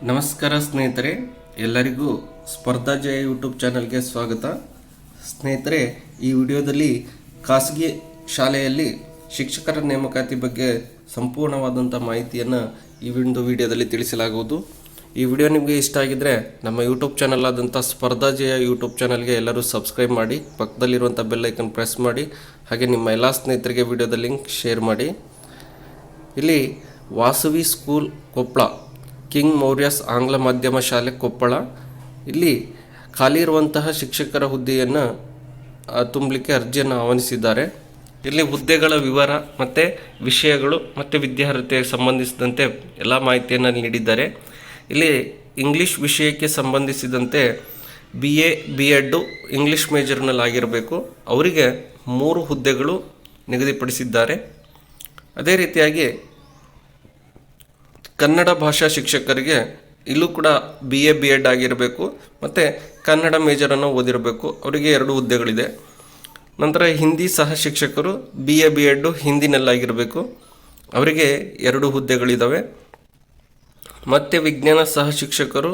ನಮಸ್ಕಾರ ಸ್ನೇಹಿತರೆ, ಎಲ್ಲರಿಗೂ ಸ್ಪರ್ಧಾ ಜಯ ಯೂಟ್ಯೂಬ್ ಚಾನಲ್ಗೆ ಸ್ವಾಗತ. ಸ್ನೇಹಿತರೆ, ಈ ವಿಡಿಯೋದಲ್ಲಿ ಖಾಸಗಿ ಶಾಲೆಯಲ್ಲಿ ಶಿಕ್ಷಕರ ನೇಮಕಾತಿ ಬಗ್ಗೆ ಸಂಪೂರ್ಣವಾದಂಥ ಮಾಹಿತಿಯನ್ನು ಈ ಒಂದು ವಿಡಿಯೋದಲ್ಲಿ ತಿಳಿಸಲಾಗುವುದು. ಈ ವಿಡಿಯೋ ನಿಮಗೆ ಇಷ್ಟ ಆಗಿದ್ದರೆ ನಮ್ಮ ಯೂಟ್ಯೂಬ್ ಚಾನಲ್ ಆದಂಥ ಸ್ಪರ್ಧಾ ಜಯ ಯೂಟ್ಯೂಬ್ ಚಾನಲ್ಗೆ ಎಲ್ಲರೂ ಸಬ್ಸ್ಕ್ರೈಬ್ ಮಾಡಿ, ಪಕ್ಕದಲ್ಲಿರುವಂಥ ಬೆಲ್ ಐಕನ್ ಪ್ರೆಸ್ ಮಾಡಿ, ಹಾಗೆ ನಿಮ್ಮ ಎಲ್ಲ ಸ್ನೇಹಿತರಿಗೆ ವಿಡಿಯೋದ ಲಿಂಕ್ ಶೇರ್ ಮಾಡಿ. ಇಲ್ಲಿ ವಾಸವಿ ಸ್ಕೂಲ್ ಕೊಪ್ಪಳ, ಕಿಂಗ್ ಮೌರ್ಯಸ್ ಆಂಗ್ಲ ಮಾಧ್ಯಮ ಶಾಲೆ ಕೊಪ್ಪಳ, ಇಲ್ಲಿ ಖಾಲಿ ಇರುವಂತಹ ಶಿಕ್ಷಕರ ಹುದ್ದೆಯನ್ನು ತುಂಬಲಿಕ್ಕೆ ಅರ್ಜಿಯನ್ನು ಆಹ್ವಾನಿಸಿದ್ದಾರೆ. ಇಲ್ಲಿ ಹುದ್ದೆಗಳ ವಿವರ ಮತ್ತು ವಿಷಯಗಳು ಮತ್ತು ವಿದ್ಯಾರ್ಹತೆಗೆ ಸಂಬಂಧಿಸಿದಂತೆ ಎಲ್ಲ ಮಾಹಿತಿಯನ್ನು ನೀಡಿದ್ದಾರೆ. ಇಲ್ಲಿ ಇಂಗ್ಲೀಷ್ ವಿಷಯಕ್ಕೆ ಸಂಬಂಧಿಸಿದಂತೆ BA B.Ed ಇಂಗ್ಲೀಷ್ ಮೇಜರ್ನಲ್ಲಾಗಿರಬೇಕು. ಅವರಿಗೆ 3 ಹುದ್ದೆಗಳು ನಿಗದಿಪಡಿಸಿದ್ದಾರೆ. ಅದೇ ರೀತಿಯಾಗಿ ಕನ್ನಡ ಭಾಷಾ ಶಿಕ್ಷಕರಿಗೆ ಇಲ್ಲೂ ಕೂಡ BA B.Ed ಆಗಿರಬೇಕು ಮತ್ತು ಕನ್ನಡ ಮೇಜರನ್ನು ಓದಿರಬೇಕು. ಅವರಿಗೆ 2 ಹುದ್ದೆಗಳಿದೆ. ನಂತರ ಹಿಂದಿ ಸಹ ಶಿಕ್ಷಕರು BA B.Ed ಹಿಂದಿನಲ್ಲಾಗಿರಬೇಕು. ಅವರಿಗೆ 2 ಹುದ್ದೆಗಳಿದ್ದಾವೆ. ಮತ್ತು ವಿಜ್ಞಾನ ಸಹ ಶಿಕ್ಷಕರು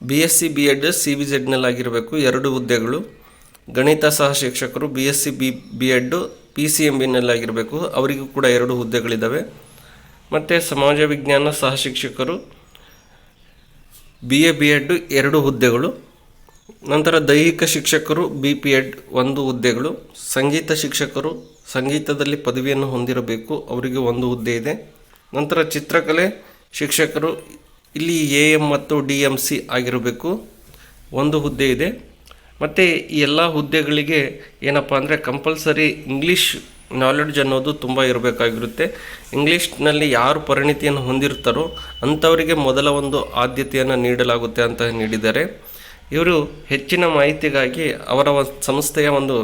BSc B.Ed CBZನಲ್ಲಾಗಿರಬೇಕು, 2 ಹುದ್ದೆಗಳು. ಗಣಿತ ಸಹ ಶಿಕ್ಷಕರು BSc B.Ed PCMBನಲ್ಲಾಗಿರಬೇಕು, ಅವರಿಗೂ ಕೂಡ 2 ಹುದ್ದೆಗಳಿದ್ದಾವೆ. ಮತ್ತು ಸಮಾಜ ವಿಜ್ಞಾನ ಸಹ ಶಿಕ್ಷಕರು BA B.Ed 2 ಹುದ್ದೆಗಳು. ನಂತರ ದೈಹಿಕ ಶಿಕ್ಷಕರು B.Ed 1 ಹುದ್ದೆಗಳು. ಸಂಗೀತ ಶಿಕ್ಷಕರು ಸಂಗೀತದಲ್ಲಿ ಪದವಿಯನ್ನು ಹೊಂದಿರಬೇಕು, ಅವರಿಗೆ 1 ಹುದ್ದೆ ಇದೆ. ನಂತರ ಚಿತ್ರಕಲೆ ಶಿಕ್ಷಕರು ಇಲ್ಲಿ AM ಮತ್ತು DMC ಆಗಿರಬೇಕು, 1 ಹುದ್ದೆ ಇದೆ. ಮತ್ತು ಈ ಎಲ್ಲ ಹುದ್ದೆಗಳಿಗೆ ಏನಪ್ಪ ಅಂದರೆ ಕಂಪಲ್ಸರಿ ಇಂಗ್ಲೀಷ್ ನಾಲೆಡ್ಜ್ ಅನ್ನೋದು ತುಂಬ ಇರಬೇಕಾಗಿರುತ್ತೆ. ಇಂಗ್ಲೀಷ್ನಲ್ಲಿ ಯಾರು ಪರಿಣಿತಿಯನ್ನು ಹೊಂದಿರ್ತಾರೋ ಅಂಥವರಿಗೆ ಮೊದಲ ಒಂದು ಆದ್ಯತೆಯನ್ನು ನೀಡಲಾಗುತ್ತೆ ಅಂತ ನೀಡಿದ್ದಾರೆ. ಇವರು ಹೆಚ್ಚಿನ ಮಾಹಿತಿಗಾಗಿ ಅವರ ಸಂಸ್ಥೆಯ ಒಂದು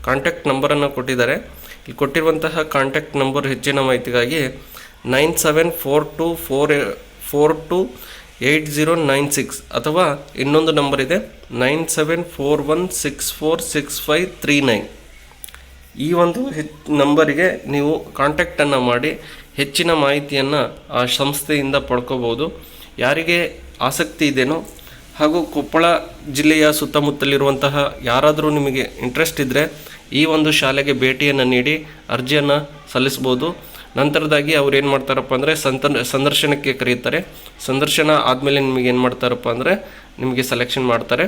ಕಾಂಟ್ಯಾಕ್ಟ್ ನಂಬರನ್ನು ಕೊಟ್ಟಿದ್ದಾರೆ. ಇಲ್ಲಿ ಕೊಟ್ಟಿರುವಂತಹ ಕಾಂಟ್ಯಾಕ್ಟ್ ನಂಬರ್ ಹೆಚ್ಚಿನ ಮಾಹಿತಿಗಾಗಿ 9742428096 ಅಥವಾ ಇನ್ನೊಂದು ನಂಬರ್ ಇದೆ 9741646539. ಈ ಒಂದು ನಂಬರಿಗೆ ನೀವು ಕಾಂಟ್ಯಾಕ್ಟನ್ನು ಮಾಡಿ ಹೆಚ್ಚಿನ ಮಾಹಿತಿಯನ್ನು ಆ ಸಂಸ್ಥೆಯಿಂದ ಪಡ್ಕೋಬೋದು. ಯಾರಿಗೆ ಆಸಕ್ತಿ ಇದೆಯೋ ಹಾಗೂ ಕೊಪ್ಪಳ ಜಿಲ್ಲೆಯ ಸುತ್ತಮುತ್ತಲಿರುವಂತಹ ಯಾರಾದರೂ ನಿಮಗೆ ಇಂಟ್ರೆಸ್ಟ್ ಇದ್ದರೆ ಈ ಒಂದು ಶಾಲೆಗೆ ಭೇಟಿಯನ್ನು ನೀಡಿ ಅರ್ಜಿಯನ್ನು ಸಲ್ಲಿಸ್ಬೋದು. ನಂತರದಾಗಿ ಅವ್ರು ಏನು ಮಾಡ್ತಾರಪ್ಪ ಅಂದರೆ ಸಂದರ್ಶನಕ್ಕೆ ಕರೀತಾರೆ. ಸಂದರ್ಶನ ಆದಮೇಲೆ ನಿಮಗೆ ಏನು ಮಾಡ್ತಾರಪ್ಪ ಅಂದರೆ ನಿಮಗೆ ಸೆಲೆಕ್ಷನ್ ಮಾಡ್ತಾರೆ.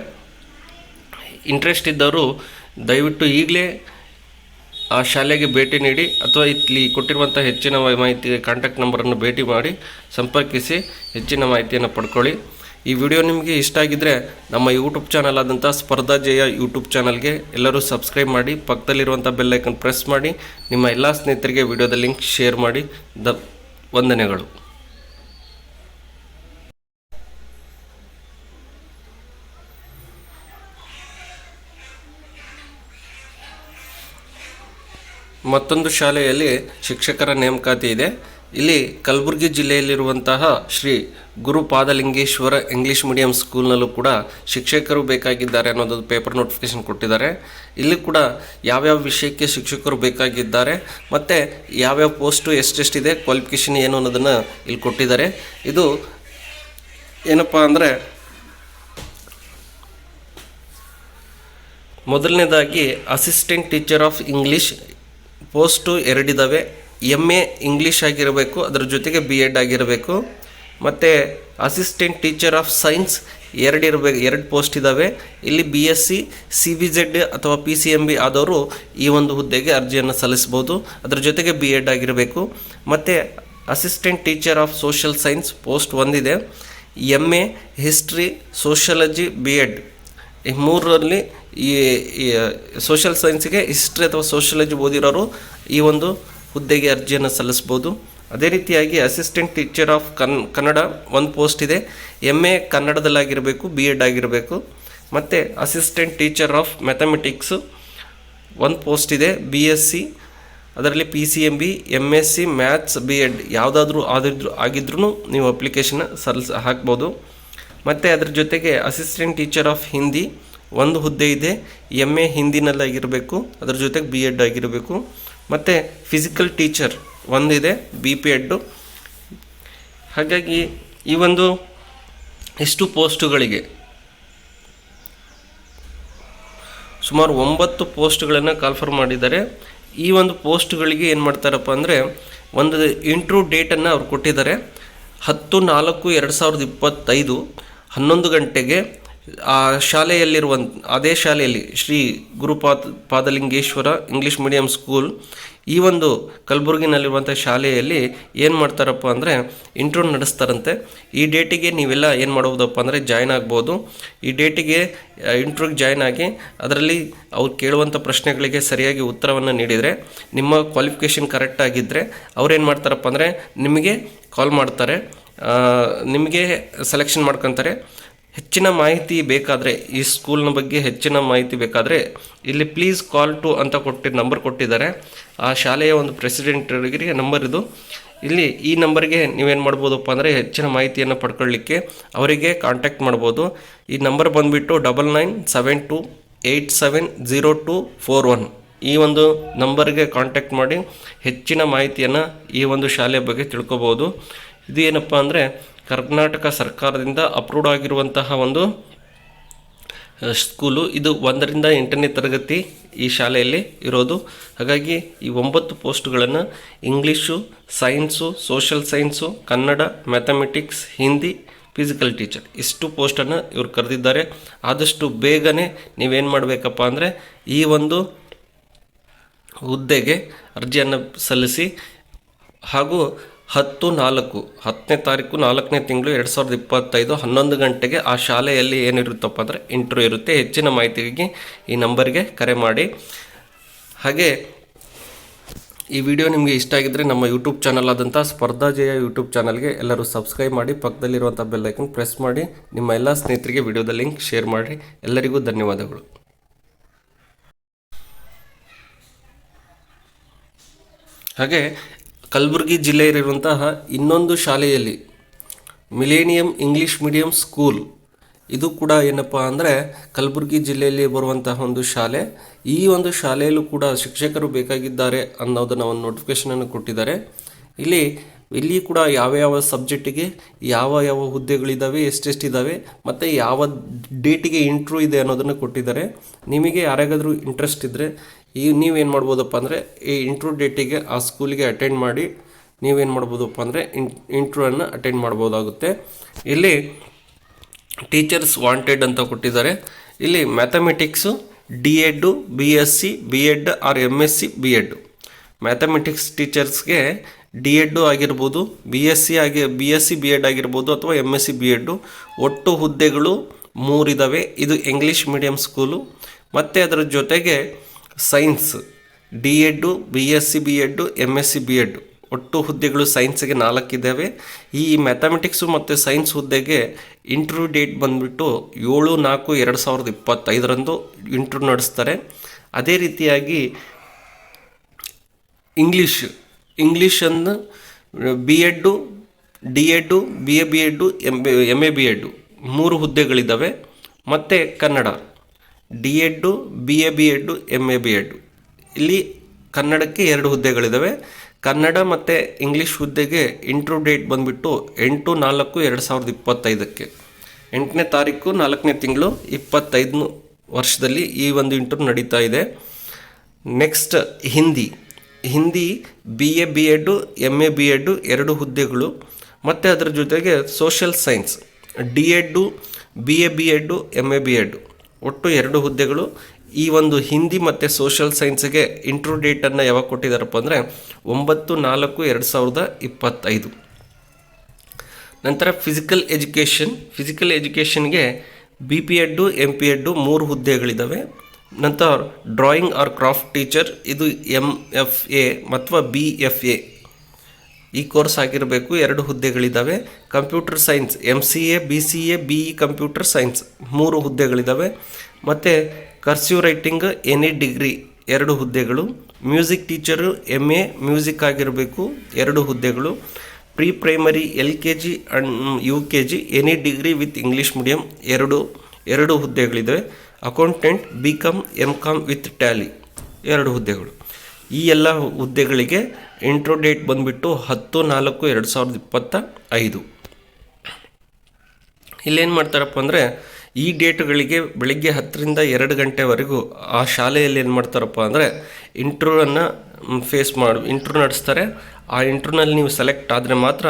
ಇಂಟ್ರೆಸ್ಟ್ ಇದ್ದವರು ದಯವಿಟ್ಟು ಈಗಲೇ ಆ ಶಾಲೆಗೆ ಭೇಟಿ ನೀಡಿ ಅಥವಾ ಇಲ್ಲಿ ಕೊಟ್ಟಿರುವಂಥ ಹೆಚ್ಚಿನ ಮಾಹಿತಿ ಕಾಂಟ್ಯಾಕ್ಟ್ ನಂಬರನ್ನು ಭೇಟಿ ಮಾಡಿ ಸಂಪರ್ಕಿಸಿ ಹೆಚ್ಚಿನ ಮಾಹಿತಿಯನ್ನು ಪಡ್ಕೊಳ್ಳಿ. ಈ ವಿಡಿಯೋ ನಿಮಗೆ ಇಷ್ಟ ಆಗಿದ್ದರೆ ನಮ್ಮ ಯೂಟ್ಯೂಬ್ ಚಾನಲ್ ಆದಂಥ ಸ್ಪರ್ಧಾ ಜಯ ಯೂಟ್ಯೂಬ್ ಚಾನಲ್ಗೆ ಎಲ್ಲರೂ ಸಬ್ಸ್ಕ್ರೈಬ್ ಮಾಡಿ, ಪಕ್ಕದಲ್ಲಿರುವಂಥ ಬೆಲ್ ಐಕನ್ ಪ್ರೆಸ್ ಮಾಡಿ, ನಿಮ್ಮ ಎಲ್ಲ ಸ್ನೇಹಿತರಿಗೆ ವಿಡಿಯೋದ ಲಿಂಕ್ ಶೇರ್ ಮಾಡಿ. ವಂದನೆಗಳು. ಮತ್ತೊಂದು ಶಾಲೆಯಲ್ಲಿ ಶಿಕ್ಷಕರ ನೇಮಕಾತಿ ಇದೆ. ಇಲ್ಲಿ ಕಲಬುರಗಿ ಜಿಲ್ಲೆಯಲ್ಲಿರುವಂತಹ ಶ್ರೀ ಗುರುಪಾದಲಿಂಗೇಶ್ವರ ಇಂಗ್ಲೀಷ್ ಮೀಡಿಯಂ ಸ್ಕೂಲ್ನಲ್ಲೂ ಕೂಡ ಶಿಕ್ಷಕರು ಬೇಕಾಗಿದ್ದಾರೆ ಅನ್ನೋದು ಪೇಪರ್ ನೋಟಿಫಿಕೇಶನ್ ಕೊಟ್ಟಿದ್ದಾರೆ. ಇಲ್ಲಿ ಕೂಡ ಯಾವ್ಯಾವ ವಿಷಯಕ್ಕೆ ಶಿಕ್ಷಕರು ಬೇಕಾಗಿದ್ದಾರೆ ಮತ್ತು ಯಾವ್ಯಾವ ಪೋಸ್ಟು ಎಷ್ಟೆಷ್ಟಿದೆ, ಕ್ವಾಲಿಫಿಕೇಷನ್ ಏನು ಅನ್ನೋದನ್ನು ಇಲ್ಲಿ ಕೊಟ್ಟಿದ್ದಾರೆ. ಇದು ಏನಪ್ಪ ಅಂದರೆ ಮೊದಲನೇದಾಗಿ assistant teacher of English post 2 ಇದ್ದಾವೆ. MA ಇಂಗ್ಲೀಷ್ ಆಗಿರಬೇಕು, ಅದರ ಜೊತೆಗೆ B.Ed ಆಗಿರಬೇಕು. ಮತ್ತು assistant teacher of science 2 post ಇದ್ದಾವೆ. ಇಲ್ಲಿ BSc CBZ ಅಥವಾ PCMB ಆದವರು ಈ ಒಂದು ಹುದ್ದೆಗೆ ಅರ್ಜಿಯನ್ನು ಸಲ್ಲಿಸ್ಬೋದು, ಅದರ ಜೊತೆಗೆ B.Ed ಆಗಿರಬೇಕು. ಮತ್ತು assistant teacher of social science post 1 ಇದೆ. MA ಹಿಸ್ಟ್ರಿ ಸೋಷಿಯಾಲಜಿ B.Ed ಈ 3ರಲ್ಲಿ ಈ ಸೋಷಿಯಲ್ ಸೈನ್ಸಿಗೆ ಹಿಸ್ಟ್ರಿ ಅಥವಾ ಸೋಷಿಯಾಲಜಿ ಓದಿರೋರು ಈ ಒಂದು ಹುದ್ದೆಗೆ ಅರ್ಜಿಯನ್ನು ಸಲ್ಲಿಸ್ಬೋದು. ಅದೇ ರೀತಿಯಾಗಿ assistant teacher of Kannada 1 post ಇದೆ. MA ಕನ್ನಡದಲ್ಲಾಗಿರಬೇಕು, B.Ed ಆಗಿರಬೇಕು. ಮತ್ತು assistant teacher of mathematics 1 post ಇದೆ. BSc ಅದರಲ್ಲಿ PCMB MSc ಮ್ಯಾಥ್ಸ್ B.Ed ಯಾವುದಾದ್ರೂ ಆಗಿದ್ರೂ ನೀವು ಅಪ್ಲಿಕೇಶನ್ ಹಾಕ್ಬೋದು. ಮತ್ತು ಅದರ ಜೊತೆಗೆ ಅಸಿಸ್ಟೆಂಟ್ ಟೀಚರ್ ಆಫ್ ಹಿಂದಿ 1 ಹುದ್ದೆ ಇದೆ. MA ಹಿಂದಿನಲ್ಲಾಗಿರಬೇಕು, ಅದರ ಜೊತೆಗೆ B.Ed ಆಗಿರಬೇಕು. ಮತ್ತು ಫಿಸಿಕಲ್ ಟೀಚರ್ 1 ಇದೆ, B.Ed. ಹಾಗಾಗಿ ಈ ಒಂದು ಎಷ್ಟು ಪೋಸ್ಟುಗಳಿಗೆ? ಸುಮಾರು 9 ಪೋಸ್ಟ್ಗಳನ್ನು ಕಾಲ್ಫರ್ ಮಾಡಿದ್ದಾರೆ. ಈ ಒಂದು ಪೋಸ್ಟ್ಗಳಿಗೆ ಏನು ಮಾಡ್ತಾರಪ್ಪ ಅಂದರೆ ಒಂದು ಇಂಟ್ರ್ಯೂ ಡೇಟನ್ನು ಅವ್ರು ಕೊಟ್ಟಿದ್ದಾರೆ. 10/4/2025 11 ಗಂಟೆಗೆ ಆ ಅದೇ ಶಾಲೆಯಲ್ಲಿ ಶ್ರೀ ಪಾದಲಿಂಗೇಶ್ವರ ಇಂಗ್ಲೀಷ್ ಮೀಡಿಯಂ ಸ್ಕೂಲ್, ಈ ಒಂದು ಕಲಬುರಗಿನಲ್ಲಿರುವಂಥ ಶಾಲೆಯಲ್ಲಿ ಏನು ಮಾಡ್ತಾರಪ್ಪ ಅಂದರೆ ಇಂಟ್ರ್ಯೂ ನಡೆಸ್ತಾರಂತೆ. ಈ ಡೇಟಿಗೆ ನೀವೆಲ್ಲ ಏನು ಮಾಡ್ಬೋದಪ್ಪ ಅಂದರೆ ಜಾಯ್ನ್ ಆಗ್ಬೋದು. ಈ ಡೇಟಿಗೆ ಇಂಟ್ರ್ಯೂಗೆ ಜಾಯ್ನ್ ಆಗಿ ಅದರಲ್ಲಿ ಅವ್ರು ಕೇಳುವಂಥ ಪ್ರಶ್ನೆಗಳಿಗೆ ಸರಿಯಾಗಿ ಉತ್ತರವನ್ನು ನೀಡಿದರೆ, ನಿಮ್ಮ ಕ್ವಾಲಿಫಿಕೇಷನ್ ಕರೆಕ್ಟ್ ಆಗಿದ್ದರೆ ಅವ್ರೇನು ಮಾಡ್ತಾರಪ್ಪ ಅಂದರೆ ನಿಮಗೆ ಕಾಲ್ ಮಾಡ್ತಾರೆ, ನಿಮಗೆ ಸೆಲೆಕ್ಷನ್ ಮಾಡ್ಕೊತಾರೆ. ಹೆಚ್ಚಿನ ಮಾಹಿತಿ ಬೇಕಾದರೆ, ಈ ಸ್ಕೂಲ್ನ ಬಗ್ಗೆ ಹೆಚ್ಚಿನ ಮಾಹಿತಿ ಬೇಕಾದರೆ ಇಲ್ಲಿ ಪ್ಲೀಸ್ ಕಾಲ್ ಟು ಅಂತ ನಂಬರ್ ಕೊಟ್ಟಿದ್ದಾರೆ. ಆ ಶಾಲೆಯ ಒಂದು ಪ್ರೆಸಿಡೆಂಟ್ರಿಗೆ ನಂಬರ್ ಇದು. ಇಲ್ಲಿ ಈ ನಂಬರ್ಗೆ ನೀವೇನು ಮಾಡ್ಬೋದಪ್ಪ ಅಂದರೆ ಹೆಚ್ಚಿನ ಮಾಹಿತಿಯನ್ನು ಪಡ್ಕೊಳ್ಳಿಕ್ಕೆ ಅವರಿಗೆ ಕಾಂಟ್ಯಾಕ್ಟ್ ಮಾಡ್ಬೋದು. ಈ ನಂಬರ್ ಬಂದುಬಿಟ್ಟು 9972870241. ಈ ಒಂದು ನಂಬರ್ಗೆ ಕಾಂಟ್ಯಾಕ್ಟ್ ಮಾಡಿ ಹೆಚ್ಚಿನ ಮಾಹಿತಿಯನ್ನು ಈ ಒಂದು ಶಾಲೆಯ ಬಗ್ಗೆ ತಿಳ್ಕೊಬೋದು. ಇದು ಏನಪ್ಪ ಅಂದರೆ ಕರ್ನಾಟಕ ಸರ್ಕಾರದಿಂದ ಅಪ್ರೂವ್ಡ್ ಆಗಿರುವಂತಹ ಒಂದು ಸ್ಕೂಲು. ಇದು 1ರಿಂದ 8ನೇ ತರಗತಿ ಈ ಶಾಲೆಯಲ್ಲಿ ಇರೋದು. ಹಾಗಾಗಿ ಈ 9 ಪೋಸ್ಟ್ಗಳನ್ನು English, science, social science, Kannada, mathematics, Hindi, physical teacher, ಇಷ್ಟು ಪೋಸ್ಟನ್ನು ಇವರು ಕರೆದಿದ್ದಾರೆ. ಆದಷ್ಟು ಬೇಗನೆ ನೀವೇನು ಮಾಡಬೇಕಪ್ಪ ಅಂದರೆ ಈ ಒಂದು ಹುದ್ದೆಗೆ ಅರ್ಜಿಯನ್ನು ಸಲ್ಲಿಸಿ. ಹಾಗೂ 10/4 ತಾರೀಕು 4ನೇ ತಿಂಗಳು 2025 11 ಗಂಟೆಗೆ ಆ ಶಾಲೆಯಲ್ಲಿ ಏನಿರುತ್ತಪ್ಪ ಅಂದರೆ ಇಂಟ್ರ್ಯೂ ಇರುತ್ತೆ. ಹೆಚ್ಚಿನ ಮಾಹಿತಿಗೆ ಈ ನಂಬರ್ಗೆ ಕರೆ ಮಾಡಿ. ಹಾಗೆ ಈ ವಿಡಿಯೋ ನಿಮಗೆ ಇಷ್ಟ ಆಗಿದ್ದರೆ ನಮ್ಮ ಯೂಟ್ಯೂಬ್ ಚಾನಲ್ ಆದಂಥ ಸ್ಪರ್ಧಾ ಜಯ ಯೂಟ್ಯೂಬ್ ಚಾನಲ್ಗೆ ಎಲ್ಲರೂ ಸಬ್ಸ್ಕ್ರೈಬ್ ಮಾಡಿ, ಪಕ್ಕದಲ್ಲಿರುವಂಥ ಬೆಲ್ ಐಕನ್ ಪ್ರೆಸ್ ಮಾಡಿ, ನಿಮ್ಮ ಎಲ್ಲ ಸ್ನೇಹಿತರಿಗೆ ವಿಡಿಯೋದ ಲಿಂಕ್ ಶೇರ್ ಮಾಡಿ. ಎಲ್ಲರಿಗೂ ಧನ್ಯವಾದಗಳು. ಹಾಗೆ ಕಲಬುರಗಿ ಜಿಲ್ಲೆಯಲ್ಲಿರುವಂತಹ ಇನ್ನೊಂದು ಶಾಲೆಯಲ್ಲಿ ಮಿಲೇನಿಯಂ ಇಂಗ್ಲೀಷ್ ಮೀಡಿಯಂ ಸ್ಕೂಲ್, ಇದು ಕೂಡ ಏನಪ್ಪ ಅಂದರೆ ಕಲಬುರಗಿ ಜಿಲ್ಲೆಯಲ್ಲಿ ಬರುವಂತಹ ಒಂದು ಶಾಲೆ. ಈ ಒಂದು ಶಾಲೆಯಲ್ಲೂ ಕೂಡ ಶಿಕ್ಷಕರು ಬೇಕಾಗಿದ್ದಾರೆ ಅನ್ನೋದನ್ನು ಒಂದು ನೋಟಿಫಿಕೇಷನನ್ನು ಕೊಟ್ಟಿದ್ದಾರೆ. ಇಲ್ಲಿ ಕೂಡ ಯಾವ ಸಬ್ಜೆಕ್ಟಿಗೆ ಯಾವ ಹುದ್ದೆಗಳಿದ್ದಾವೆ, ಎಷ್ಟೆಷ್ಟಿದ್ದಾವೆ ಮತ್ತು ಯಾವ ಡೇಟಿಗೆ ಇಂಟ್ರ್ಯೂ ಇದೆ ಅನ್ನೋದನ್ನು ಕೊಟ್ಟಿದ್ದಾರೆ. ನಿಮಗೆ ಯಾರಿಗಾದರೂ ಇಂಟ್ರೆಸ್ಟ್ ಇದ್ದರೆ ನೀವೇನು ಮಾಡ್ಬೋದಪ್ಪ ಅಂದರೆ ಈ ಇಂಟ್ರ್ಯೂ ಡೇಟಿಗೆ ಆ ಸ್ಕೂಲಿಗೆ ಅಟೆಂಡ್ ಮಾಡಿ ನೀವೇನು ಮಾಡ್ಬೋದಪ್ಪ ಅಂದರೆ ಇಂಟ್ರ್ಯೂವನ್ನು ಅಟೆಂಡ್ ಮಾಡ್ಬೋದಾಗುತ್ತೆ. ಇಲ್ಲಿ ಟೀಚರ್ಸ್ ವಾಂಟೆಡ್ ಅಂತ ಕೊಟ್ಟಿದ್ದಾರೆ. ಇಲ್ಲಿ mathematics D.Ed, BSc, B.Ed or MSc, B.Ed. Mathematics ಟೀಚರ್ಸ್ಗೆ D.Ed ಆಗಿರ್ಬೋದು, BSc, B.Ed ಆಗಿರ್ಬೋದು ಅಥವಾ MSc, B.Ed. ಒಟ್ಟು ಹುದ್ದೆಗಳು 3 ಇದ್ದಾವೆ. ಇದು ಇಂಗ್ಲೀಷ್ ಮೀಡಿಯಂ ಸ್ಕೂಲು. ಮತ್ತು ಅದರ ಜೊತೆಗೆ science D.Ed, BSc, B.Ed, MSc, B.Ed. ಒಟ್ಟು ಹುದ್ದೆಗಳು ಸೈನ್ಸ್ಗೆ 4 ಇದ್ದಾವೆ. ಈ ಮ್ಯಾಥಮೆಟಿಕ್ಸು ಮತ್ತು ಸೈನ್ಸ್ ಹುದ್ದೆಗೆ ಇಂಟ್ರ್ಯೂ ಡೇಟ್ ಬಂದುಬಿಟ್ಟು 7/4/2025 ಇಂಟ್ರ್ಯೂ ನಡೆಸ್ತಾರೆ. ಅದೇ ರೀತಿಯಾಗಿ ಇಂಗ್ಲೀಷನ್ನು B.Ed, D.Ed, BA B.Ed, MA B.Ed 3 ಹುದ್ದೆಗಳಿದ್ದಾವೆ. ಮತ್ತು Kannada D.Ed, BA B.Ed, MA B.Ed. ಇಲ್ಲಿ ಕನ್ನಡಕ್ಕೆ 2 ಹುದ್ದೆಗಳಿದ್ದಾವೆ. ಕನ್ನಡ ಮತ್ತು ಇಂಗ್ಲೀಷ್ ಹುದ್ದೆಗೆ ಇಂಟ್ರ್ಯೂ ಡೇಟ್ ಬಂದುಬಿಟ್ಟು 8/4/2025 8ನೇ ತಾರೀಕು 4ನೇ ತಿಂಗಳು 25 ವರ್ಷದಲ್ಲಿ ಈ ಒಂದು ಇಂಟ್ರ್ಯೂ ನಡೀತಾ ಇದೆ. Next Hindi BA B.Ed, MA B.Ed 2 ಹುದ್ದೆಗಳು. ಮತ್ತು ಅದರ ಜೊತೆಗೆ social science D.Ed, BA B.Ed, MA B.Ed ಒಟ್ಟು 2 ಹುದ್ದೆಗಳು. ಈ ಒಂದು ಹಿಂದಿ ಮತ್ತು ಸೋಷಲ್ ಸೈನ್ಸ್ಗೆ ಇಂಟ್ರ್ಯೂ ಡೇಟನ್ನು ಯಾವಾಗ ಕೊಟ್ಟಿದ್ದಾರಪ್ಪ ಅಂದರೆ 9/4/2025. ನಂತರ ಫಿಸಿಕಲ್ ಎಜುಕೇಷನ್ಗೆ B.Ed, MP.Ed 3 ಹುದ್ದೆಗಳಿದ್ದಾವೆ. ನಂತರ ಡ್ರಾಯಿಂಗ್ ಆರ್ ಕ್ರಾಫ್ಟ್ ಟೀಚರ್, ಇದು MFA ಅಥವಾ BFA ಈ ಕೋರ್ಸ್ ಆಗಿರಬೇಕು, 2 ಹುದ್ದೆಗಳಿದ್ದಾವೆ. Computer science MCA, BCA, BE computer science 3 ಹುದ್ದೆಗಳಿದ್ದಾವೆ. ಮತ್ತು ಕರ್ಸಿವ್ ರೈಟಿಂಗ್ ಎನಿ ಡಿಗ್ರಿ 2 ಹುದ್ದೆಗಳು. ಮ್ಯೂಸಿಕ್ ಟೀಚರು MA ಮ್ಯೂಸಿಕ್ ಆಗಿರಬೇಕು 2 ಹುದ್ದೆಗಳು. Pre primary LKG and UKG any degree with English medium 2 ಹುದ್ದೆಗಳಿದ್ದಾವೆ. Accountant BCom MCom with Tally 2 ಹುದ್ದೆಗಳು. ಈ ಎಲ್ಲ ಹುದ್ದೆಗಳಿಗೆ ಇಂಟ್ರ್ಯೂ ಡೇಟ್ ಬಂದುಬಿಟ್ಟು 10/4/2025. ಇಲ್ಲೇನು ಮಾಡ್ತಾರಪ್ಪ ಅಂದರೆ ಈ ಡೇಟ್ಗಳಿಗೆ ಬೆಳಿಗ್ಗೆ 10ರಿಂದ 2 ಗಂಟೆವರೆಗೂ ಆ ಶಾಲೆಯಲ್ಲಿ ಏನು ಮಾಡ್ತಾರಪ್ಪ ಅಂದರೆ ಇಂಟ್ರ್ಯೂವನ್ನು ಇಂಟ್ರ್ಯೂ ನಡೆಸ್ತಾರೆ. ಆ ಇಂಟ್ರ್ಯೂನಲ್ಲಿ ನೀವು ಸೆಲೆಕ್ಟ್ ಆದರೆ ಮಾತ್ರ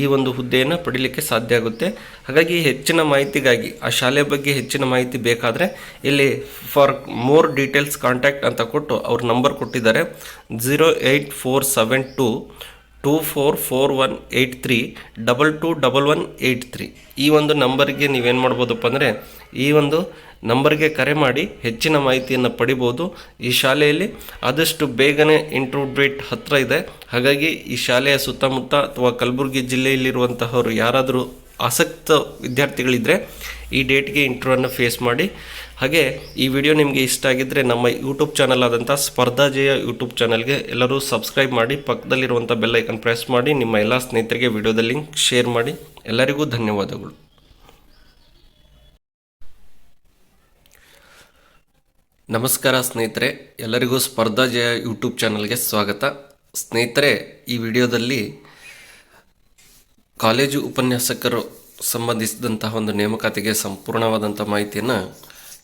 ಈ ಒಂದು ಹುದ್ದೆಯನ್ನು ಪಡೀಲಿಕ್ಕೆ ಸಾಧ್ಯ ಆಗುತ್ತೆ. ಹಾಗಾಗಿ ಹೆಚ್ಚಿನ ಮಾಹಿತಿಗಾಗಿ ಆ ಶಾಲೆ ಬಗ್ಗೆ ಹೆಚ್ಚಿನ ಮಾಹಿತಿ ಬೇಕಾದರೆ ಇಲ್ಲಿ ಫಾರ್ ಮೋರ್ ಡೀಟೇಲ್ಸ್ ಕಾಂಟ್ಯಾಕ್ಟ್ ಅಂತ ಕೊಟ್ಟು ಅವ್ರ ನಂಬರ್ ಕೊಟ್ಟಿದ್ದಾರೆ 08472244183 221183. ಈ ಒಂದು ನಂಬರ್ಗೆ ನೀವೇನು ಮಾಡ್ಬೋದಪ್ಪ ಅಂದರೆ ಈ ಒಂದು ನಂಬರ್ಗೆ ಕರೆ ಮಾಡಿ ಹೆಚ್ಚಿನ ಮಾಹಿತಿಯನ್ನು ಪಡಿಬೋದು. ಈ ಶಾಲೆಯಲ್ಲಿ ಆದಷ್ಟು ಬೇಗನೆ ಇಂಟ್ರ್ಯೂ ಡೇಟ್ ಹತ್ತಿರ ಇದೆ. ಹಾಗಾಗಿ ಈ ಶಾಲೆಯ ಸುತ್ತಮುತ್ತ ಅಥವಾ ಕಲಬುರಗಿ ಜಿಲ್ಲೆಯಲ್ಲಿರುವಂತಹವರು ಯಾರಾದರೂ ಆಸಕ್ತ ವಿದ್ಯಾರ್ಥಿಗಳಿದ್ದರೆ ಈ ಡೇಟ್ಗೆ ಇಂಟ್ರ್ಯೂವನ್ನು ಫೇಸ್ ಮಾಡಿ. ಹಾಗೆ ಈ ವಿಡಿಯೋ ನಿಮಗೆ ಇಷ್ಟ ಆಗಿದ್ದರೆ ನಮ್ಮ ಯೂಟ್ಯೂಬ್ ಚಾನಲ್ ಆದಂಥ ಸ್ಪರ್ಧಾಜಯ ಯೂಟ್ಯೂಬ್ ಚಾನಲ್ಗೆ ಎಲ್ಲರೂ ಸಬ್ಸ್ಕ್ರೈಬ್ ಮಾಡಿ, ಪಕ್ಕದಲ್ಲಿರುವಂಥ ಬೆಲ್ ಐಕನ್ ಪ್ರೆಸ್ ಮಾಡಿ, ನಿಮ್ಮ ಎಲ್ಲ ಸ್ನೇಹಿತರಿಗೆ ವಿಡಿಯೋದ ಲಿಂಕ್ ಶೇರ್ ಮಾಡಿ. ಎಲ್ಲರಿಗೂ ಧನ್ಯವಾದಗಳು. ನಮಸ್ಕಾರ ಸ್ನೇಹಿತರೆ, ಎಲ್ಲರಿಗೂ ಸ್ಪರ್ಧಾಜಯ ಯೂಟ್ಯೂಬ್ ಚಾನಲ್ಗೆ ಸ್ವಾಗತ. ಸ್ನೇಹಿತರೆ, ಈ ವಿಡಿಯೋದಲ್ಲಿ ಕಾಲೇಜು ಉಪನ್ಯಾಸಕರು ಸಂಬಂಧಿಸಿದಂತಹ ಒಂದು ನೇಮಕಾತಿಗೆ ಸಂಪೂರ್ಣವಾದಂಥ ಮಾಹಿತಿಯನ್ನು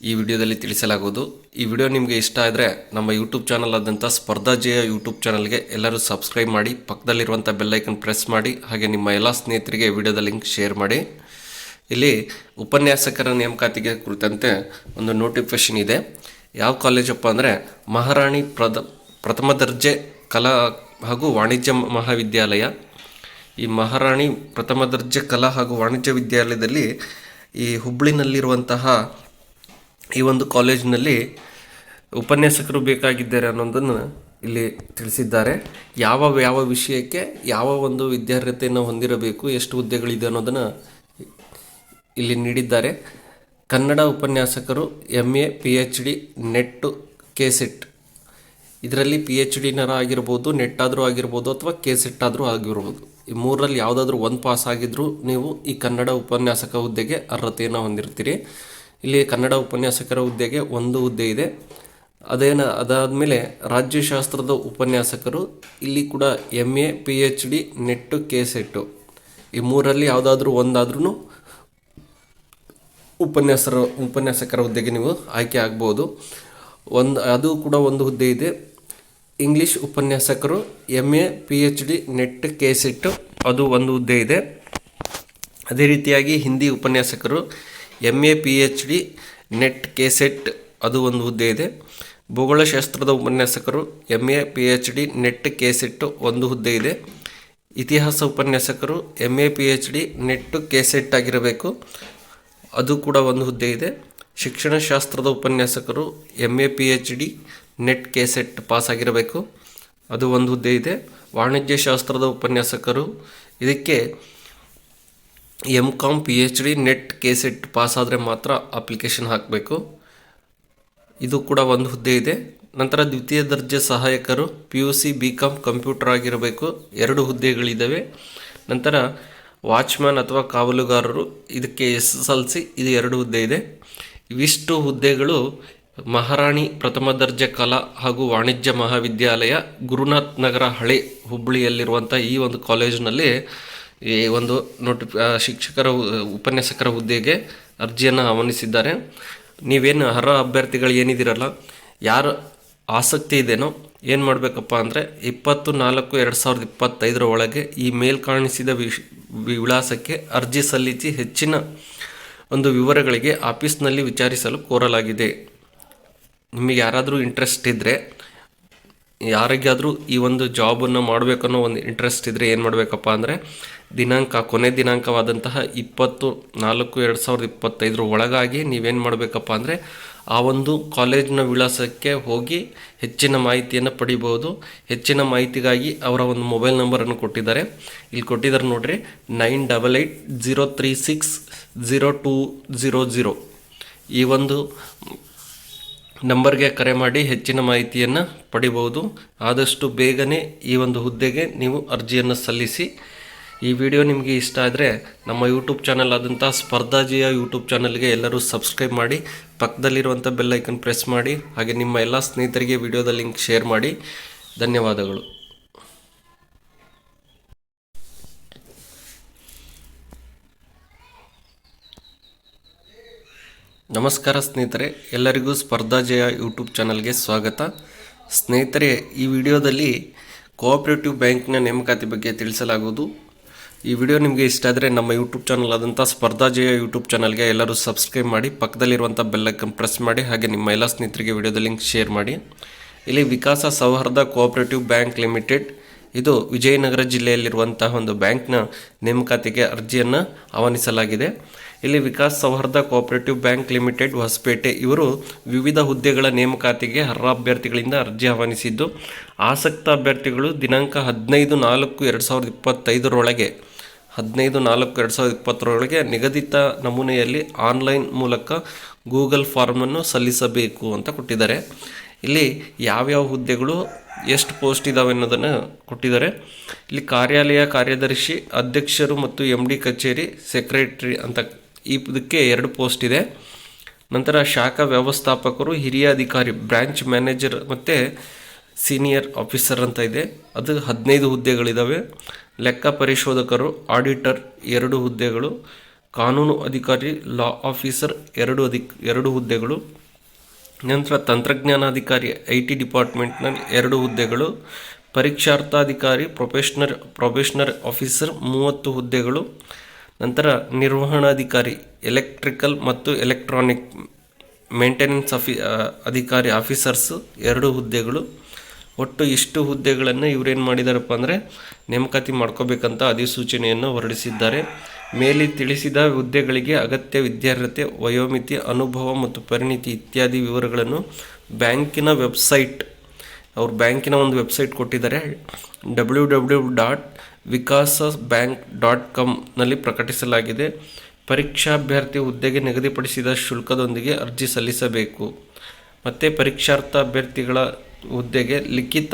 ಈ ವಿಡಿಯೋದಲ್ಲಿ ತಿಳಿಸಲಾಗುವುದು. ಈ ವಿಡಿಯೋ ನಿಮಗೆ ಇಷ್ಟ ಆದರೆ ನಮ್ಮ ಯೂಟ್ಯೂಬ್ ಚಾನಲ್ ಆದಂಥ ಸ್ಪರ್ಧಾಜಯ ಯೂಟ್ಯೂಬ್ ಚಾನಲ್ಗೆ ಎಲ್ಲರೂ ಸಬ್ಸ್ಕ್ರೈಬ್ ಮಾಡಿ, ಪಕ್ಕದಲ್ಲಿರುವಂಥ ಬೆಲ್ ಐಕನ್ ಪ್ರೆಸ್ ಮಾಡಿ, ಹಾಗೆ ನಿಮ್ಮ ಎಲ್ಲ ಸ್ನೇಹಿತರಿಗೆ ವಿಡಿಯೋದ ಲಿಂಕ್ ಶೇರ್ ಮಾಡಿ. ಇಲ್ಲಿ ಉಪನ್ಯಾಸಕರ ನೇಮಕಾತಿಗೆ ಕುರಿತಂತೆ ಒಂದು ನೋಟಿಫಿಕೇಷನ್ ಇದೆ. ಯಾವ ಕಾಲೇಜಪ್ಪ ಅಂದರೆ ಮಹಾರಾಣಿ ಪ್ರಥಮ ದರ್ಜೆ ಕಲಾ ಹಾಗೂ ವಾಣಿಜ್ಯ ಮಹಾವಿದ್ಯಾಲಯ. ಈ ಮಹಾರಾಣಿ ಪ್ರಥಮ ದರ್ಜೆ ಕಲಾ ಹಾಗೂ ವಾಣಿಜ್ಯ ವಿದ್ಯಾಲಯದಲ್ಲಿ ಈ ಹುಬ್ಬಳ್ಳಿನಲ್ಲಿರುವಂತಹ ಈ ಒಂದು ಕಾಲೇಜಿನಲ್ಲಿ ಉಪನ್ಯಾಸಕರು ಬೇಕಾಗಿದ್ದಾರೆ ಅನ್ನೋದನ್ನು ಇಲ್ಲಿ ತಿಳಿಸಿದ್ದಾರೆ. ಯಾವ ವಿಷಯಕ್ಕೆ ಯಾವ ಒಂದು ವಿದ್ಯಾರ್ಹತೆಯನ್ನು ಹೊಂದಿರಬೇಕು, ಎಷ್ಟು ಹುದ್ದೆಗಳಿದೆ ಅನ್ನೋದನ್ನು ಇಲ್ಲಿ ನೀಡಿದ್ದಾರೆ. ಕನ್ನಡ ಉಪನ್ಯಾಸಕರು MA PhD ನೆಟ್ಟು KCET. ಇದರಲ್ಲಿ PhD ಆಗಿರ್ಬೋದು, ನೆಟ್ ಆದರೂ ಆಗಿರ್ಬೋದು, ಅಥವಾ KCET ಆದರೂ ಆಗಿರ್ಬೋದು. ಈ ಮೂರರಲ್ಲಿ ಯಾವುದಾದ್ರೂ ಒಂದು ಪಾಸ್ ಆಗಿದ್ದರೂ ನೀವು ಈ ಕನ್ನಡ ಉಪನ್ಯಾಸಕ ಹುದ್ದೆಗೆ ಅರ್ಹತೆಯನ್ನು ಹೊಂದಿರ್ತೀರಿ. ಇಲ್ಲಿ ಕನ್ನಡ ಉಪನ್ಯಾಸಕರ ಹುದ್ದೆಗೆ ಒಂದು ಹುದ್ದೆ ಇದೆ. ಅದಾದಮೇಲೆ ರಾಜ್ಯಶಾಸ್ತ್ರದ ಉಪನ್ಯಾಸಕರು, ಇಲ್ಲಿ ಕೂಡ MA PhD ನೆಟ್ಟು KCET. ಈ ಮೂರಲ್ಲಿ ಯಾವುದಾದ್ರೂ ಒಂದಾದ್ರೂ ಉಪನ್ಯಾಸಕರ ಹುದ್ದೆಗೆ ನೀವು ಆಯ್ಕೆ ಆಗ್ಬೋದು. ಅದು ಕೂಡ ಒಂದು ಹುದ್ದೆ ಇದೆ. ಇಂಗ್ಲೀಷ್ ಉಪನ್ಯಾಸಕರು MA PhD ನೆಟ್ KCET, ಅದು ಒಂದು ಹುದ್ದೆ ಇದೆ. ಅದೇ ರೀತಿಯಾಗಿ ಹಿಂದಿ ಉಪನ್ಯಾಸಕರು MA PhD ನೆಟ್ KCET, ಅದು ಒಂದು ಹುದ್ದೆ ಇದೆ. ಭೂಗೋಳಶಾಸ್ತ್ರದ ಉಪನ್ಯಾಸಕರು MA PhD ನೆಟ್ KCET, ಒಂದು ಹುದ್ದೆ ಇದೆ. ಇತಿಹಾಸ ಉಪನ್ಯಾಸಕರು MA PhD ನೆಟ್ಟು KCET ಆಗಿರಬೇಕು, ಅದು ಕೂಡ ಒಂದು ಹುದ್ದೆ ಇದೆ. ಶಿಕ್ಷಣಶಾಸ್ತ್ರದ ಉಪನ್ಯಾಸಕರು MA PhD net KCET pass ಆಗಿರಬೇಕು, ಅದು ಒಂದು ಹುದ್ದೆ ಇದೆ. ವಾಣಿಜ್ಯ ಶಾಸ್ತ್ರದ ಉಪನ್ಯಾಸಕರು ಇದಕ್ಕೆ MCom PhD net KCET pass ಆದರೆ ಮಾತ್ರ ಅಪ್ಲಿಕೇಶನ್ ಹಾಕಬೇಕು, ಇದು ಕೂಡ ಒಂದು ಹುದ್ದೆ ಇದೆ. ನಂತರ ದ್ವಿತೀಯ ದರ್ಜೆ ಸಹಾಯಕರು PUC BCom ಕಂಪ್ಯೂಟರ್ ಆಗಿರಬೇಕು, 2 ಹುದ್ದೆಗಳಿದ್ದಾವೆ. ನಂತರ ವಾಚ್ಮ್ಯಾನ್ ಅಥವಾ ಕಾವಲುಗಾರರು, ಇದಕ್ಕೆ SSLC, ಇದು 2 ಹುದ್ದೆ ಇದೆ. ಇವಿಷ್ಟು ಹುದ್ದೆಗಳು ಮಹಾರಾಣಿ ಪ್ರಥಮ ದರ್ಜೆ ಕಲಾ ಹಾಗೂ ವಾಣಿಜ್ಯ ಮಹಾವಿದ್ಯಾಲಯ, ಗುರುನಾಥ್ ನಗರ, ಹಳೆ ಹುಬ್ಬಳ್ಳಿಯಲ್ಲಿರುವಂಥ ಈ ಒಂದು ಕಾಲೇಜಿನಲ್ಲಿ ಈ ಒಂದು ಉಪನ್ಯಾಸಕರ ಹುದ್ದೆಗೆ ಅರ್ಜಿಯನ್ನು ಆಹ್ವಾನಿಸಿದ್ದಾರೆ. ನೀವೇನು ಅರ್ಹ ಅಭ್ಯರ್ಥಿಗಳು ಏನಿದ್ದೀರಲ್ಲ, ಯಾರು ಆಸಕ್ತಿ ಇದೆಯೋ ಏನು ಮಾಡಬೇಕಪ್ಪ ಅಂದರೆ 20/4/2025 ಒಳಗೆ ಈ ಮೇಲ್ ಕಾಣಿಸಿದ ವಿಳಾಸಕ್ಕೆ ಅರ್ಜಿ ಸಲ್ಲಿಸಿ ಹೆಚ್ಚಿನ ಒಂದು ವಿವರಗಳಿಗೆ ಆಫೀಸ್ನಲ್ಲಿ ವಿಚಾರಿಸಲು ಕೋರಲಾಗಿದೆ. ನಿಮಗೆ ಯಾರಾದರೂ ಇಂಟ್ರೆಸ್ಟ್ ಇದ್ದರೆ, ಯಾರಿಗಾದರೂ ಈ ಒಂದು ಜಾಬನ್ನು ಮಾಡಬೇಕನ್ನೋ ಒಂದು ಇಂಟ್ರೆಸ್ಟ್ ಇದ್ದರೆ ಏನು ಮಾಡಬೇಕಪ್ಪ ಅಂದರೆ ಕೊನೆ ದಿನಾಂಕವಾದಂತಹ 20/4/2025 ಒಳಗಾಗಿ ನೀವೇನು ಮಾಡಬೇಕಪ್ಪ ಅಂದರೆ ಆ ಒಂದು ಕಾಲೇಜಿನ ವಿಳಾಸಕ್ಕೆ ಹೋಗಿ ಹೆಚ್ಚಿನ ಮಾಹಿತಿಯನ್ನು ಪಡಿಬೋದು. ಹೆಚ್ಚಿನ ಮಾಹಿತಿಗಾಗಿ ಅವರ ಒಂದು ಮೊಬೈಲ್ ನಂಬರನ್ನು ಕೊಟ್ಟಿದ್ದಾರೆ, ಇಲ್ಲಿ ಕೊಟ್ಟಿದ್ದಾರೆ ನೋಡಿರಿ, 9880360200. ಈ ಒಂದು ನಂಬರ್ಗೆ ಕರೆ ಮಾಡಿ ಹೆಚ್ಚಿನ ಮಾಹಿತಿಯನ್ನು ಪಡಿಬೋದು. ಆದಷ್ಟು ಬೇಗನೆ ಈ ಒಂದು ಹುದ್ದೆಗೆ ನೀವು ಅರ್ಜಿಯನ್ನು ಸಲ್ಲಿಸಿ. ಈ ವಿಡಿಯೋ ನಿಮಗೆ ಇಷ್ಟ ಆದರೆ ನಮ್ಮ ಯೂಟ್ಯೂಬ್ ಚಾನಲ್ ಆದಂಥ ಸ್ಪರ್ಧಾಜಯ ಯೂಟ್ಯೂಬ್ ಚಾನಲ್ಗೆ ಎಲ್ಲರೂ ಸಬ್ಸ್ಕ್ರೈಬ್ ಮಾಡಿ, ಪಕ್ಕದಲ್ಲಿರುವಂಥ ಬೆಲ್ ಐಕನ್ ಪ್ರೆಸ್ ಮಾಡಿ, ಹಾಗೆ ನಿಮ್ಮ ಎಲ್ಲ ಸ್ನೇಹಿತರಿಗೆ ವಿಡಿಯೋದ ಲಿಂಕ್ ಶೇರ್ ಮಾಡಿ. ಧನ್ಯವಾದಗಳು. ನಮಸ್ಕಾರ ಸ್ನೇಹಿತರೆ, ಎಲ್ಲರಿಗೂ ಸ್ಪರ್ಧಾ ಜಯ ಯೂಟ್ಯೂಬ್ ಚಾನಲ್ಗೆ ಸ್ವಾಗತ. ಸ್ನೇಹಿತರೆ, ಈ ವಿಡಿಯೋದಲ್ಲಿ ಕೋಆಪರೇಟಿವ್ ಬ್ಯಾಂಕ್ನ ನೇಮಕಾತಿ ಬಗ್ಗೆ ತಿಳಿಸಲಾಗುವುದು. ಈ ವಿಡಿಯೋ ನಿಮಗೆ ಇಷ್ಟ ಆದರೆ ನಮ್ಮ ಯೂಟ್ಯೂಬ್ ಚಾನಲ್ ಆದಂಥ ಸ್ಪರ್ಧಾ ಜಯ ಯೂಟ್ಯೂಬ್ ಚಾನಲ್ಗೆ ಎಲ್ಲರೂ ಸಬ್ಸ್ಕ್ರೈಬ್ ಮಾಡಿ, ಪಕ್ಕದಲ್ಲಿರುವಂಥ ಬೆಲ್ ಐಕಾನ್ ಪ್ರೆಸ್ ಮಾಡಿ, ಹಾಗೆ ನಿಮ್ಮ ಎಲ್ಲ ಸ್ನೇಹಿತರಿಗೆ ವಿಡಿಯೋದ ಲಿಂಕ್ ಶೇರ್ ಮಾಡಿ. ಇಲ್ಲಿ ವಿಕಾಸ ಸೌಹಾರ್ದ ಕೋಆಪರೇಟಿವ್ ಬ್ಯಾಂಕ್ ಲಿಮಿಟೆಡ್, ಇದು ವಿಜಯನಗರ ಜಿಲ್ಲೆಯಲ್ಲಿರುವಂತಹ ಒಂದು ಬ್ಯಾಂಕ್ನ ನೇಮಕಾತಿಗೆ ಅರ್ಜಿಯನ್ನು ಆಹ್ವಾನಿಸಲಾಗಿದೆ. ಇಲ್ಲಿ ವಿಕಾಸ್ ಸೌಹಾರ್ದ ಕೋಆಪರೇಟಿವ್ ಬ್ಯಾಂಕ್ ಲಿಮಿಟೆಡ್ ಹೊಸಪೇಟೆ ಇವರು ವಿವಿಧ ಹುದ್ದೆಗಳ ನೇಮಕಾತಿಗೆ ಅರ್ಹ ಅಭ್ಯರ್ಥಿಗಳಿಂದ ಅರ್ಜಿ ಆಹ್ವಾನಿಸಿದ್ದು, ಆಸಕ್ತ ಅಭ್ಯರ್ಥಿಗಳು ದಿನಾಂಕ 15/4/2025 15/4/2020 ನಿಗದಿತ ನಮೂನೆಯಲ್ಲಿ ಆನ್ಲೈನ್ ಮೂಲಕ ಗೂಗಲ್ ಫಾರ್ಮನ್ನು ಸಲ್ಲಿಸಬೇಕು ಅಂತ ಕೊಟ್ಟಿದ್ದಾರೆ. ಇಲ್ಲಿ ಯಾವ್ಯಾವ ಹುದ್ದೆಗಳು ಎಷ್ಟು ಪೋಸ್ಟ್ ಇದ್ದಾವೆ ಅನ್ನೋದನ್ನು ಕೊಟ್ಟಿದ್ದಾರೆ. ಇಲ್ಲಿ ಕಾರ್ಯಾಲಯ ಕಾರ್ಯದರ್ಶಿ, ಅಧ್ಯಕ್ಷರು ಮತ್ತು MD ಕಚೇರಿ ಸೆಕ್ರೆಟರಿ ಅಂತ ಇದಕ್ಕೆ 2 ಪೋಸ್ಟ್ ಇದೆ. ನಂತರ ಶಾಖಾ ವ್ಯವಸ್ಥಾಪಕರು, ಹಿರಿಯ ಅಧಿಕಾರಿ, ಬ್ರಾಂಚ್ ಮ್ಯಾನೇಜರ್ ಮತ್ತು ಸೀನಿಯರ್ ಆಫೀಸರ್ ಅಂತ ಇದೆ, ಅದು 15 ಹುದ್ದೆಗಳಿದ್ದಾವೆ. ಲೆಕ್ಕ ಪರಿಶೋಧಕರು, ಆಡಿಟರ್ 2 ಹುದ್ದೆಗಳು, ಕಾನೂನು ಅಧಿಕಾರಿ, ಲಾ ಆಫೀಸರ್ 2 ಹುದ್ದೆಗಳು. ನಂತರ ತಂತ್ರಜ್ಞಾನಾಧಿಕಾರಿ IT ಡಿಪಾರ್ಟ್ಮೆಂಟ್ನಲ್ಲಿ 2 ಹುದ್ದೆಗಳು, ಪರೀಕ್ಷಾರ್ಥಾಧಿಕಾರಿ, ಪ್ರೊಬೇಷನರ್ ಆಫೀಸರ್ 30 ಹುದ್ದೆಗಳು. ನಂತರ ನಿರ್ವಹಣಾಧಿಕಾರಿ, ಎಲೆಕ್ಟ್ರಿಕಲ್ ಮತ್ತು ಎಲೆಕ್ಟ್ರಾನಿಕ್ ಮೇಂಟೆನೆನ್ಸ್ ಅಧಿಕಾರಿ ಆಫೀಸರ್ಸು 2 ಹುದ್ದೆಗಳು. ಒಟ್ಟು ಇಷ್ಟು ಹುದ್ದೆಗಳನ್ನು ಇವರೇನು ಮಾಡಿದಾರಪ್ಪ ಅಂದರೆ ನೇಮಕಾತಿ ಮಾಡ್ಕೋಬೇಕಂತ ಅಧಿಸೂಚನೆಯನ್ನು ಹೊರಡಿಸಿದ್ದಾರೆ. ಮೇಲೆ ತಿಳಿಸಿದ ಹುದ್ದೆಗಳಿಗೆ ಅಗತ್ಯ ವಿದ್ಯಾರ್ಹತೆ, ವಯೋಮಿತಿ, ಅನುಭವ ಮತ್ತು ಪರಿಣಿತಿ ಇತ್ಯಾದಿ ವಿವರಗಳನ್ನು ಬ್ಯಾಂಕಿನ ವೆಬ್ಸೈಟ್, ಅವ್ರ ಬ್ಯಾಂಕಿನ ಒಂದು ವೆಬ್ಸೈಟ್ ಕೊಟ್ಟಿದ್ದಾರೆ, www.vikasbank.com ನಲ್ಲಿ ಪ್ರಕಟಿಸಲಾಗಿದೆ. ಪರೀಕ್ಷಾಭ್ಯರ್ಥಿ ಹುದ್ದೆಗೆ ನಿಗದಿಪಡಿಸಿದ ಶುಲ್ಕದೊಂದಿಗೆ ಅರ್ಜಿ ಸಲ್ಲಿಸಬೇಕು. ಮತ್ತು ಪರೀಕ್ಷಾರ್ಥ ಅಭ್ಯರ್ಥಿಗಳ ಹುದ್ದೆಗೆ ಲಿಖಿತ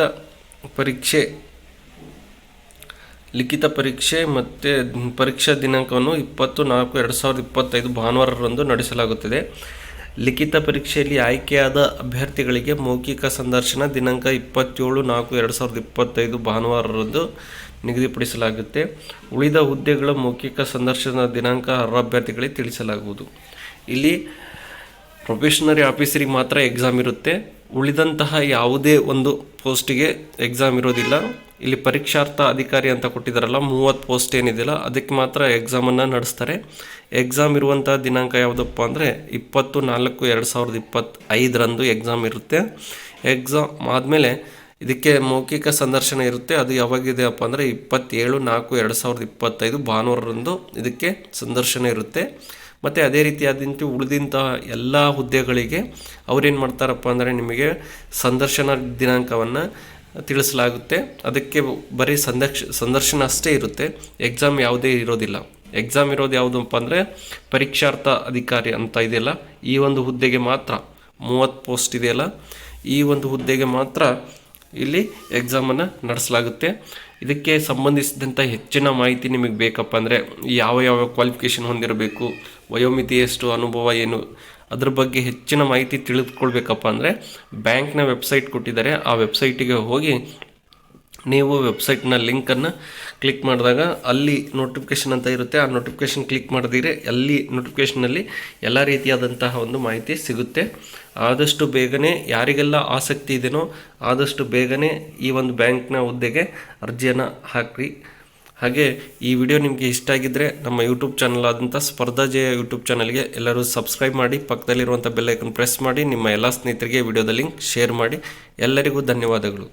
ಪರೀಕ್ಷೆ ಮತ್ತು ಪರೀಕ್ಷಾ ದಿನಾಂಕವನ್ನು 20/4/2025 ಭಾನುವಾರರಂದು ನಡೆಸಲಾಗುತ್ತದೆ. ಲಿಖಿತ ಪರೀಕ್ಷೆಯಲ್ಲಿ ಆಯ್ಕೆಯಾದ ಅಭ್ಯರ್ಥಿಗಳಿಗೆ ಮೌಖಿಕ ಸಂದರ್ಶನ ದಿನಾಂಕ 27/4/2025 ಭಾನುವಾರರಂದು ನಿಗದಿಪಡಿಸಲಾಗುತ್ತೆ. ಉಳಿದ ಹುದ್ದೆಗಳ ಮೌಖಿಕ ಸಂದರ್ಶನದ ದಿನಾಂಕ ಅರ್ಹ ಅಭ್ಯರ್ಥಿಗಳಿಗೆ ತಿಳಿಸಲಾಗುವುದು. ಇಲ್ಲಿ ಪ್ರೊಬೇಷನರಿ ಆಫೀಸರಿಗೆ ಮಾತ್ರ ಎಕ್ಸಾಮ್ ಇರುತ್ತೆ, ಉಳಿದಂತಹ ಯಾವುದೇ ಒಂದು ಪೋಸ್ಟಿಗೆ ಎಕ್ಸಾಮ್ ಇರೋದಿಲ್ಲ. ಇಲ್ಲಿ ಪರೀಕ್ಷಾರ್ಥ ಅಧಿಕಾರಿ ಅಂತ ಕೊಟ್ಟಿದ್ದಾರಲ್ಲ, 30 ಪೋಸ್ಟ್ ಏನಿದೆಯಲ್ಲ ಅದಕ್ಕೆ ಮಾತ್ರ ಎಕ್ಸಾಮನ್ನು ನಡೆಸ್ತಾರೆ. ಎಕ್ಸಾಮ್ ಇರುವಂಥ ದಿನಾಂಕ ಯಾವುದಪ್ಪ ಅಂದರೆ 20/4/2025 ಎಕ್ಸಾಮ್ ಇರುತ್ತೆ. ಎಕ್ಸಾಮ್ ಆದಮೇಲೆ ಇದಕ್ಕೆ ಮೌಖಿಕ ಸಂದರ್ಶನ ಇರುತ್ತೆ. ಅದು ಯಾವಾಗಿದೆಯಪ್ಪ ಅಂದರೆ 27/4/2025 ಭಾನುವಾರರಂದು ಇದಕ್ಕೆ ಸಂದರ್ಶನ ಇರುತ್ತೆ. ಮತ್ತು ಅದೇ ರೀತಿಯಾದಂತೆ ಉಳಿದಂತಹ ಎಲ್ಲ ಹುದ್ದೆಗಳಿಗೆ ಅವರೇನು ಮಾಡ್ತಾರಪ್ಪ ಅಂದರೆ ನಿಮಗೆ ಸಂದರ್ಶನ ದಿನಾಂಕವನ್ನು ತಿಳಿಸಲಾಗುತ್ತೆ. ಅದಕ್ಕೆ ಬರೀ ಸಂದರ್ಶನ ಅಷ್ಟೇ ಇರುತ್ತೆ, ಎಕ್ಸಾಮ್ ಯಾವುದೇ ಇರೋದಿಲ್ಲ. ಎಕ್ಸಾಮ್ ಇರೋದು ಯಾವುದಪ್ಪ ಅಂದರೆ ಪರೀಕ್ಷಾರ್ಥ ಅಧಿಕಾರಿ ಅಂತ ಇದೆಯಲ್ಲ, ಈ ಒಂದು ಹುದ್ದೆಗೆ ಮಾತ್ರ 30 ಪೋಸ್ಟ್ ಇದೆಯಲ್ಲ, ಈ ಒಂದು ಹುದ್ದೆಗೆ ಮಾತ್ರ ಇಲ್ಲಿ ಎಕ್ಸಾಮನ್ನು ನಡೆಸಲಾಗುತ್ತೆ. ಇದಕ್ಕೆ ಸಂಬಂಧಿಸಿದಂಥ ಹೆಚ್ಚಿನ ಮಾಹಿತಿ ನಿಮಗೆ ಬೇಕಪ್ಪ ಅಂದರೆ ಯಾವ ಕ್ವಾಲಿಫಿಕೇಷನ್ ಹೊಂದಿರಬೇಕು, ವಯೋಮಿತಿ ಎಷ್ಟು, ಅನುಭವ ಏನು, ಅದ್ರ ಬಗ್ಗೆ ಹೆಚ್ಚಿನ ಮಾಹಿತಿ ತಿಳಿದುಕೊಳ್ಬೇಕಪ್ಪ ಅಂದರೆ ಬ್ಯಾಂಕ್ನ ವೆಬ್ಸೈಟ್ ಕೊಟ್ಟಿದ್ದಾರೆ. ಆ ವೆಬ್ಸೈಟಿಗೆ ಹೋಗಿ ನೀವು ವೆಬ್ಸೈಟ್ನ ಲಿಂಕನ್ನು ಕ್ಲಿಕ್ ಮಾಡಿದಾಗ ಅಲ್ಲಿ ನೋಟಿಫಿಕೇಷನ್ ಅಂತ ಇರುತ್ತೆ. ಆ ನೋಟಿಫಿಕೇಷನ್ ಕ್ಲಿಕ್ ಮಾಡಿದ್ರೆ ಅಲ್ಲಿ ನೋಟಿಫಿಕೇಷನಲ್ಲಿ ಎಲ್ಲ ರೀತಿಯಾದಂತಹ ಒಂದು ಮಾಹಿತಿ ಸಿಗುತ್ತೆ. ಆದಷ್ಟು ಬೇಗನೆ ಯಾರಿಗೆಲ್ಲ ಆಸಕ್ತಿ ಇದೆಯೋ ಆದಷ್ಟು ಬೇಗನೆ ಈ ಒಂದು ಬ್ಯಾಂಕ್ನ ಹುದ್ದೆಗೆ ಅರ್ಜಿಯನ್ನು ಹಾಕಿ. ಹಾಗೆ ಈ ವಿಡಿಯೋ ನಿಮಗೆ ಇಷ್ಟ ಆಗಿದ್ದರೆ ನಮ್ಮ ಯೂಟ್ಯೂಬ್ ಚಾನಲ್ ಆದಂಥ ಸ್ಪರ್ಧಾ ಜಯ ಯೂಟ್ಯೂಬ್ ಚಾನಲ್ಗೆ ಎಲ್ಲರೂ ಸಬ್ಸ್ಕ್ರೈಬ್ ಮಾಡಿ, ಪಕ್ಕದಲ್ಲಿರುವಂಥ ಬೆಲ್ ಐಕನ್ ಪ್ರೆಸ್ ಮಾಡಿ, ನಿಮ್ಮ ಎಲ್ಲ ಸ್ನೇಹಿತರಿಗೆ ವಿಡಿಯೋದ ಲಿಂಕ್ ಶೇರ್ ಮಾಡಿ. ಎಲ್ಲರಿಗೂ ಧನ್ಯವಾದಗಳು.